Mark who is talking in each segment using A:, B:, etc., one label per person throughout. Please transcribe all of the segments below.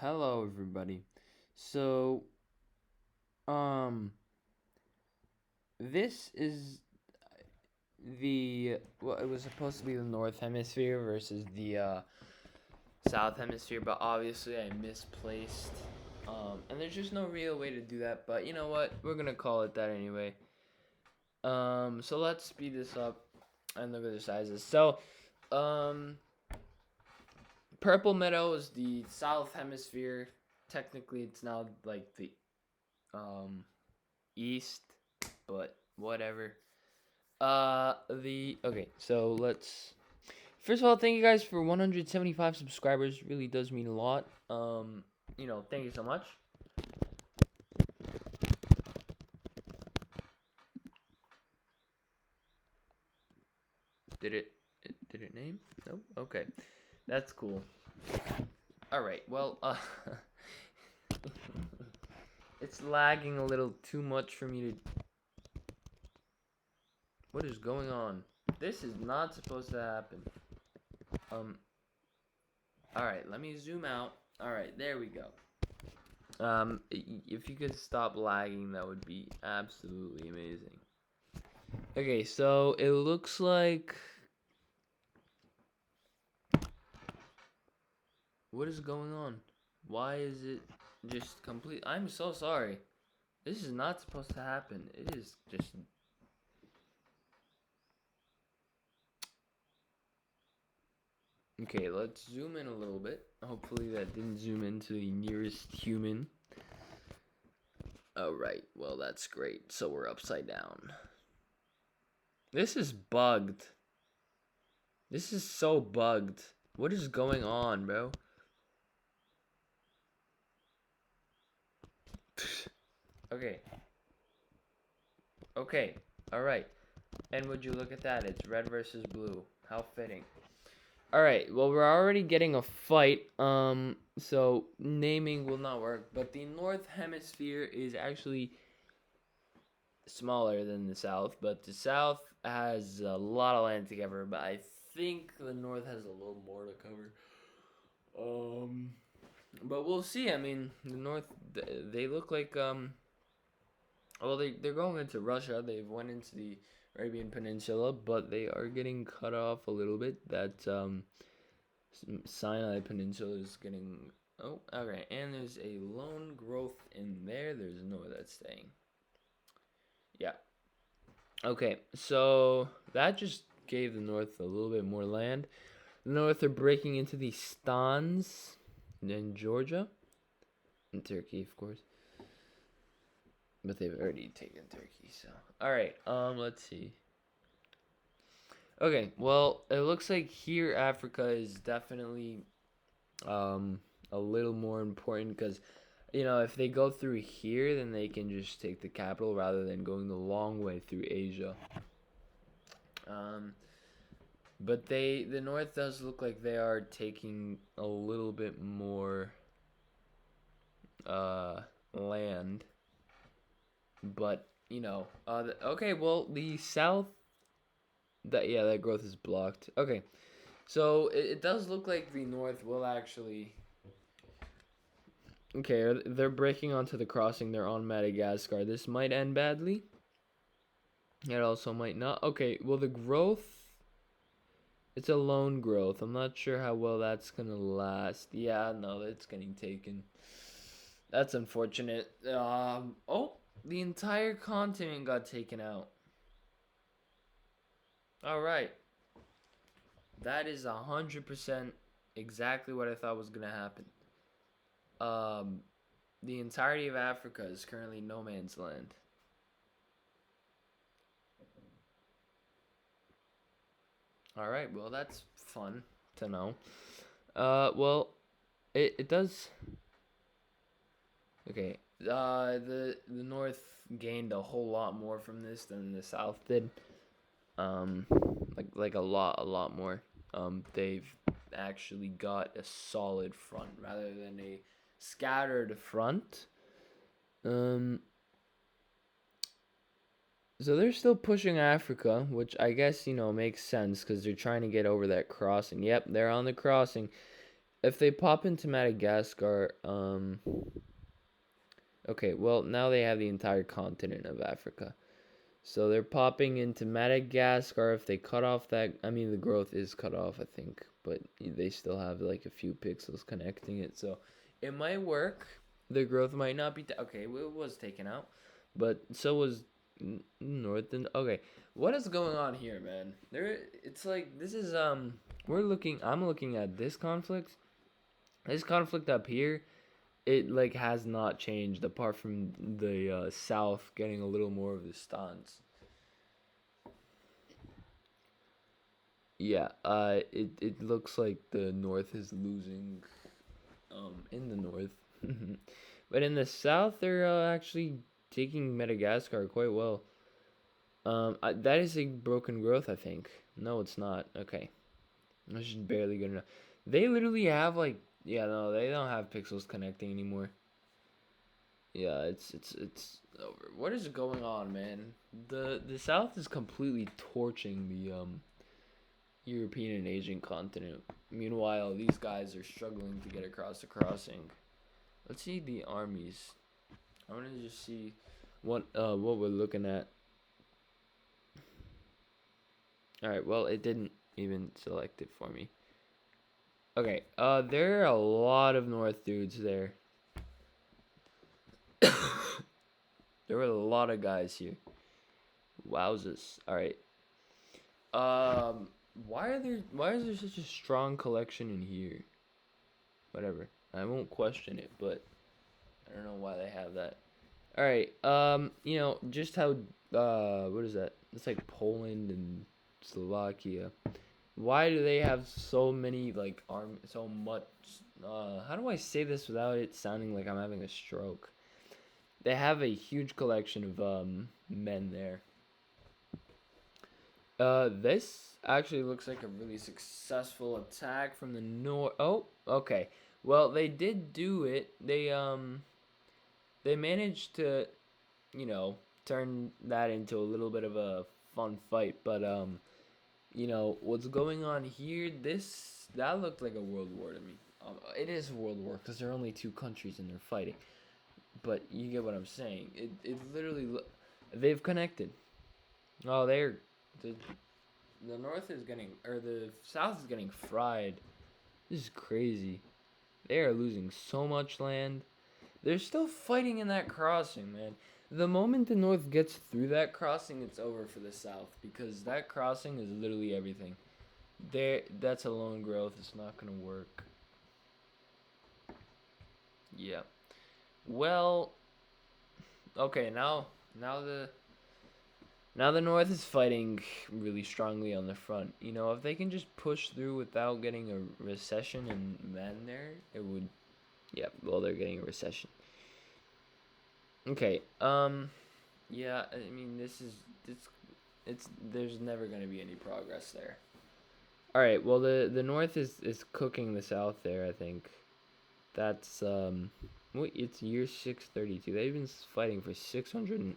A: Hello everybody. So, um, this is well, it was supposed to be the North Hemisphere versus the South Hemisphere, but obviously I misplaced. And there's just no real way to do that, but you know what? We're gonna call it that anyway. So let's speed this up and look at the sizes. So, um, Purple Meadow is the South Hemisphere. Technically, it's now like the um east, but whatever. The okay, so let's first of all thank you guys for 175 subscribers. Really does mean a lot. Thank you so much. Did it name? No. Okay, that's cool. All right. Well, it's lagging a little too much for me to. What is going on? This is not supposed to happen. Um. All right. Let me zoom out. All right. There we go. If you could stop lagging, that would be absolutely amazing. Okay, so it looks like. What is going on? Why is it just complete? I'm so sorry. This is not supposed to happen. It is just. Okay, let's zoom in a little bit. Hopefully, that didn't zoom into the nearest human. Alright, well, that's great. So we're upside down. This is bugged. This is so bugged. What is going on, bro? Okay. Okay. Alright. And would you look at that? It's red versus blue. How fitting. Alright, well, we're already getting a fight. So naming will not work. But the North Hemisphere is actually smaller than the South. But the South has a lot of land to cover. But I think the North has a little more to cover. But we'll see. I mean, the North, they look like, well, they're going into Russia. They've went into the Arabian Peninsula, but they are getting cut off a little bit. That Sinai Peninsula is getting. Oh, okay. And there's a lone growth in there. There's no that's staying. Yeah. Okay. So that just gave the North a little bit more land. The North are breaking into the Stans in Georgia and Turkey, of course. But they've already taken Turkey, so. Alright, let's see. Okay, well, it looks like here Africa is definitely a little more important because, if they go through here, then they can just take the capital rather than going the long way through Asia. Um, but the North does look like they are taking a little bit more land. But, okay, well, the South that growth is blocked. Okay, so it does look like the North will actually. Okay, they're breaking onto the crossing. They're on Madagascar. This might end badly. It also might not. Okay, well the growth. It's a lone growth. I'm not sure how well that's gonna last. Yeah, no, it's getting taken. That's unfortunate. Oh, the entire continent got taken out. All right. That is 100% exactly what I thought was gonna happen. Um, the entirety of Africa is currently no man's land. All right, well that's fun to know. Well, it does. Okay. The North gained a whole lot more from this than the South did. Um, like a lot more. They've actually got a solid front rather than a scattered front. Um, so they're still pushing Africa, which I guess makes sense because they're trying to get over that crossing. Yep, they're on the crossing. if they pop into Madagascar, okay, well, now they have the entire continent of Africa. So they're popping into Madagascar. If they cut off that, I mean, the growth is cut off, I think, but they still have like a few pixels connecting it. So it might work. The growth might not be, okay, well, it was taken out, but so was North and, okay. What is going on here, man? It's like, this is, I'm looking at this conflict. This conflict up here, it like has not changed apart from the south getting a little more of the stance. Yeah, it looks like the north is losing in the north. But in the south they're actually taking Madagascar quite well. That is a broken growth, I think. No, it's not. Okay. That's just barely good enough. They literally have like, yeah, no, they don't have pixels connecting anymore. Yeah, it's over. What is going on, man? The South is completely torching the European and Asian continent. Meanwhile, these guys are struggling to get across the crossing. Let's see the armies. I want to just see what we're looking at. All right, well, it didn't even select it for me. Okay, there are a lot of North dudes there. There were a lot of guys here. Wowzers. All right. Why is there such a strong collection in here? Whatever. I won't question it, but I don't know why they have that. All right. Just how what is that? It's like Poland and Slovakia. Why do they have so many like so much how do I say this without it sounding like I'm having a stroke? They have a huge collection of men there. This actually looks like a really successful attack from the north. Oh, okay. Well, they did do it. They managed to, you know, turn that into a little bit of a fun fight. But what's going on here? That looked like a world war to me. It is a world war because there are only two countries and they're fighting. But you get what I'm saying. It literally they've connected. Oh, the the north is getting, or the south is getting fried. This is crazy. They are losing so much land. They're still fighting in that crossing, man. The moment the north gets through that crossing, it's over for the south because that crossing is literally everything. That's a lone growth. It's not gonna work. Yeah. Well, okay. Now the North is fighting really strongly on the front. If they can just push through without getting a recession and men there, it would. Yeah, well, they're getting a recession. Okay. Yeah. I mean, it's. There's never gonna be any progress there. All right. Well, the North is cooking the South there. I think. That's It's year 632. They've been fighting for 600.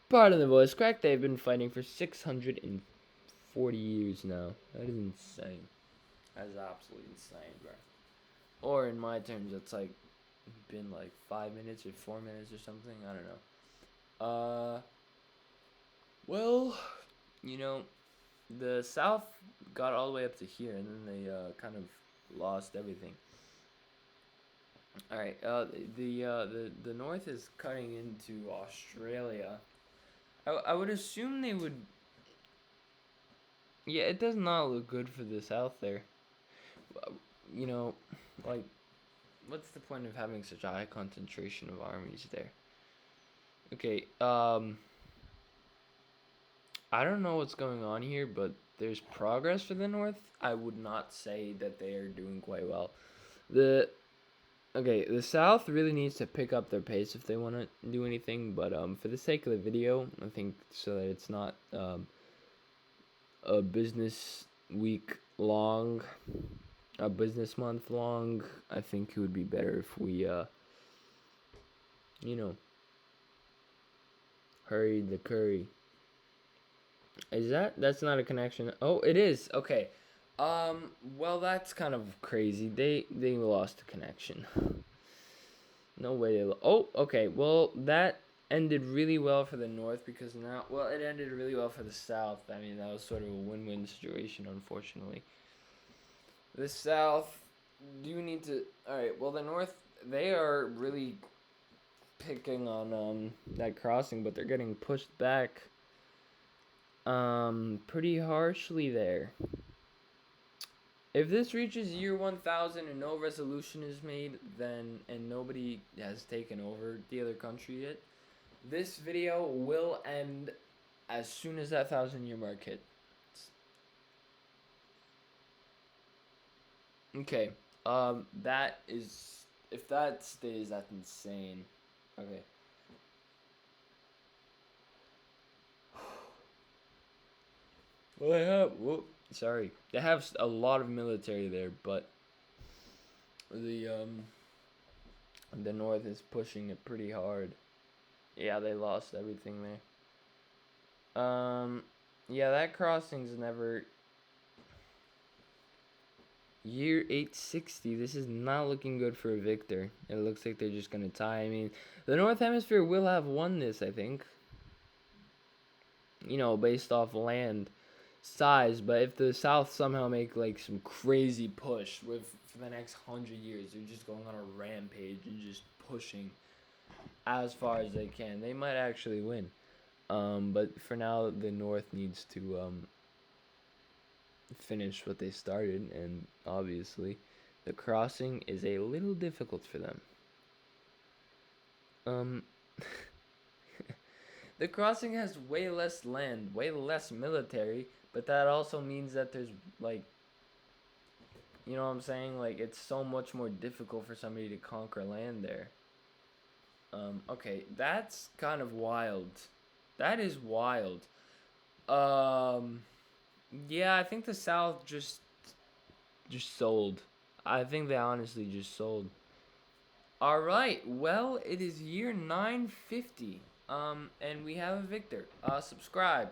A: Pardon the voice crack. They've been fighting for 640 years now. That is insane. That is absolutely insane, bro. Or in my terms, it's like been like 5 minutes or 4 minutes or something. I don't know. Well, you know, the South got all the way up to here, and then they kind of lost everything. All right. The North is cutting into Australia. I would assume they would. Yeah, it does not look good for the South there. You know, like, what's the point of having such a high concentration of armies there? Okay, I don't know what's going on here, but there's progress for the North. I would not say that they are doing quite well. The the South really needs to pick up their pace if they want to do anything, but for the sake of the video, I think so that it's not a business week long, a business month long, I think it would be better if we you know, hurried the curry. That's not a connection? Oh, it is. Okay. Well, that's kind of crazy. They lost the connection. No way. Oh, okay. Well, that ended really well for the North because now, well, it ended really well for the South. I mean, that was sort of a win-win situation, unfortunately. The South, do you need to? All right. Well, the North, they are really picking on that crossing, but they're getting pushed back pretty harshly there. If this reaches year 1000 and no resolution is made, then and nobody has taken over the other country yet, this video will end as soon as that 1000 year mark hits. Okay. That is, if that stays, that's insane. Okay. Well, they have. Whoop, sorry, they have a lot of military there, but the North is pushing it pretty hard. Yeah, they lost everything there. Yeah, that crossing's never. Year 860. This is not looking good for a victor. It looks like they're just gonna tie. I mean, the North Hemisphere will have won this, I think. Based off land size. But if the South somehow make like some crazy push with for the next 100 years, they're just going on a rampage and just pushing as far as they can. They might actually win. But for now, the North needs to finish what they started, and obviously, the crossing is a little difficult for them. Um, the crossing has way less land, way less military, but that also means that there's like, you know what I'm saying? Like, it's so much more difficult for somebody to conquer land there. Okay, that's kind of wild. That is wild. Um, yeah, I think the South just sold. I think they honestly just sold. All right. Well, it is year 950. And we have a victor. Subscribe.